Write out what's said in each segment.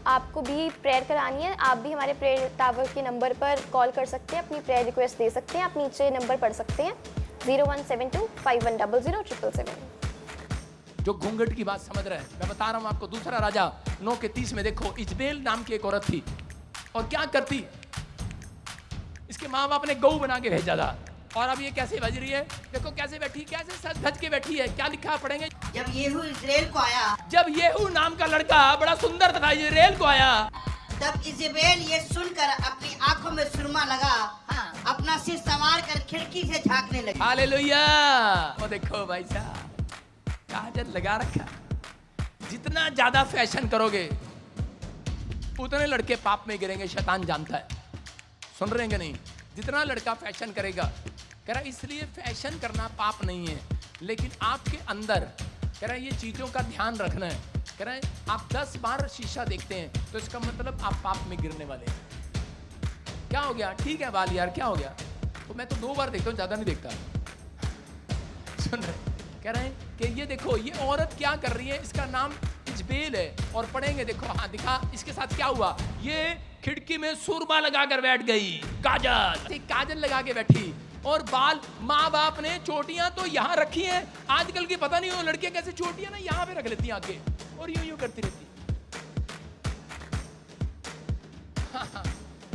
आपको भी प्रेयर करानी है, आप भी हमारे प्रेयर टावर के नंबर पर कॉल कर सकते हैं, अपनी प्रेयर रिक्वेस्ट दे सकते हैं। आप नीचे नंबर पढ़ सकते हैं 0172510077। जो घूंघट की बात समझ रहे हैं, मैं बता रहा हूं आपको। दूसरा राजा 9:30 में देखो, इजबेल नाम की एक औरत थी और क्या करती, इसके माँ बाप ने गऊ बना के भेजा था। और अब ये कैसे बज रही है, देखो कैसे बैठी, कैसे सज धज के बैठी है। क्या लिखा पढ़ेंगे? जब येहू इज़राइल को आया, जब येहू नाम का लड़का बड़ा सुंदर था इजराइल को आया, तब इज़बेल ये सुनकर अपनी आंखों में सुरमा लगा, अपना सिर संवार कर खिड़की से झांकने लगी। हालेलुया। वो देखो भाई साहब, काजल लगा रखा। जितना ज्यादा फैशन करोगे उतने लड़के पाप में गिरेंगे, शैतान जानता है। सुन रहे हैं कि नहीं? जितना लड़का फैशन करेगा, कह रहा इसलिए फैशन करना पाप नहीं है, लेकिन आपके अंदर कह रहा ये चीजों का ध्यान रखना है। कह रहा है आप 10 बार शीशा देखते हैं तो इसका मतलब आप पाप में गिरने वाले हैं। क्या हो गया? ठीक है बाल यार, क्या हो गया? तो मैं तो 2 बार देखता हूँ, ज्यादा नहीं देखता। सुन रहे? कह रहे हैं कि ये देखो ये औरत क्या कर रही है, इसका नाम इजबेल है। और पढ़ेंगे, देखो हाँ दिखा इसके साथ क्या हुआ। ये खिड़की में सुरमा लगा कर बैठ गई, काजल लगा के बैठी। और बाल, माँ बाप ने चोटियां तो यहाँ रखी हैं। आजकल की पता नहीं वो लड़कियां कैसे चोटियां ना यहाँ पे रख लेती हैं आगे और यूं यूं करती रहती। हाँ,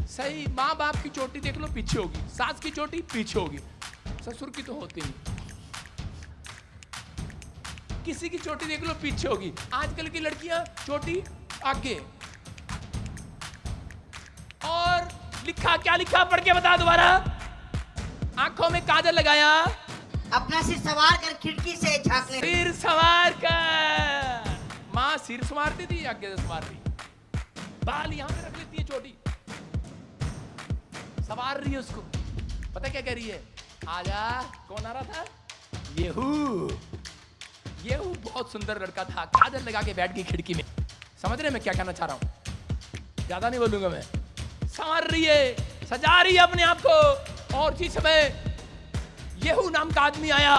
सही। माँ बाप की चोटी देख लो पीछे होगी, सास की चोटी पीछे होगी, ससुर की तो होती नहीं। किसी की चोटी देख लो पीछे होगी। आजकल की लड़कियां चोटी आगे। और लिखा, क्या लिखा पढ़ के बता दोबारा। आंखों में काजल लगाया, अपना सिर संवार कर खिड़की से झांकने लगी। सिर संवार कर। माँ सिर संवारती थी, आगे से संवारती। बाल यहां पे रख लेती है, चोटी संवार रही है उसको। पता क्या कह रही है? आजा। कौन आ रहा था? येहू। येहू बहुत सुंदर लड़का था, काजल लगा के बैठ गई खिड़की में। समझ रहे मैं क्या कहना चाह रहा हूं? ज्यादा नहीं बोलूंगा मैं। संवार रही है, सजा रही है अपने आप को। और जिस समय येहू नाम का आदमी आया,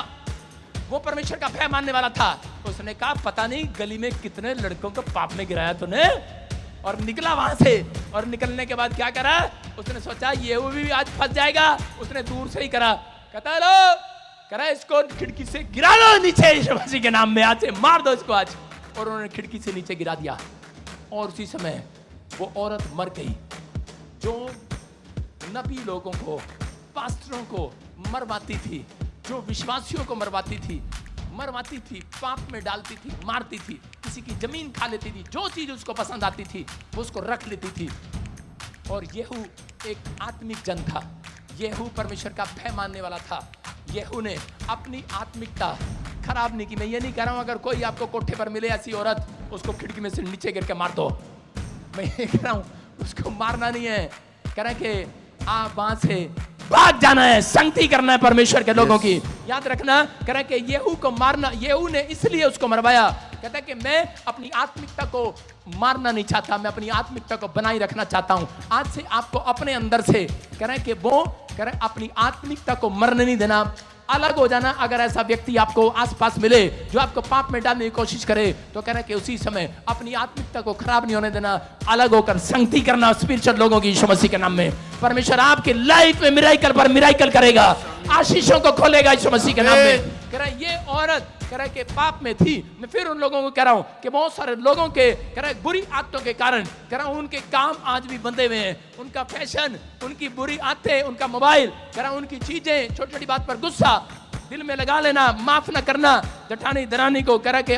वो परमेश्वर का भय मानने वाला था। उसने कहा पता नहीं गली में कितने लड़कों को पाप में गिराया तूने। और निकला वहां से। और निकलने के बाद क्या करा? उसने सोचा येहू भी आज फंस जाएगा। उसने दूर से ही करा, कहता लो करा इसको खिड़की से गिरा लो नीचे, यीशु मसीह के नाम में आज से मार दो इसको आज। और उन्होंने खिड़की से नीचे गिरा दिया। और उसी समय वो औरत मर गई जो नबी लोगों को, पास्टरों को मरवाती थी, जो विश्वासियों को मरवाती थी, पाप में डालती थी, मारती थी, किसी की जमीन खा लेती थी, जो चीज उसको पसंद आती थी वो उसको रख लेती थी। और येहू एक आत्मिक जन था। येहू परमेश्वर का भय मानने वाला था। येहू ने अपनी आत्मिकता खराब नहीं की। मैं ये नहीं कह रहा हूं अगर कोई आपको कोठे पर मिले ऐसी औरत, उसको खिड़की में से नीचे गिर के मार दो। मैं ये कह रहा हूं उसको मारना नहीं है, कह रहा है कि आप वहां से भाग जाना है, संगति करना है परमेश्वर के लोगों की। याद रखना, कह रहा है कि येहू को मारना, येहू ने इसलिए उसको मरवाया, कहता है कि मैं अपनी आत्मिकता को मारना नहीं चाहता, मैं अपनी आत्मिकता को बनाए रखना चाहता हूं। आज से आपको अपने अंदर से कह रहा है कि वो कह रहा है अपनी आत्मिकता को मरने नहीं देना, अलग हो जाना। अगर ऐसा व्यक्ति आपको आसपास मिले जो आपको पाप में डालने की कोशिश करे, तो कह रहा है कि उसी समय अपनी आत्मिकता को खराब नहीं होने देना, अलग होकर संगति करना स्पिरिचुअल लोगों की यीशु मसीह के नाम में। परमेश्वर आपकी लाइफ में मिराकल पर मिराकल करेगा, आशीषों को खोलेगा यीशु मसीह के नाम में। कह रहा है ये औरत कह रहा है कि पाप में थी। मैं फिर उन लोगों को कह रहा हूं कि बहुत सारे लोगों के कह रहा है बुरी आदतों के कारण कह रहा हूं उनके काम आज भी बंधे हुए हैं। उनका फैशन, उनकी बुरी आदतें, उनका मोबाइल, कह रहा हूं उनकी चीजें, छोटी छोटी बात पर गुस्सा दिल में लगा लेना, माफ न करना, जठानी दरानी को। कह रहा है कि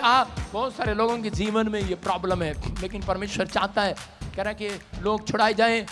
बहुत सारे लोगों के जीवन में ये प्रॉब्लम है, लेकिन परमेश्वर चाहता है कह रहा है कि लोग छुड़ाए जाएं।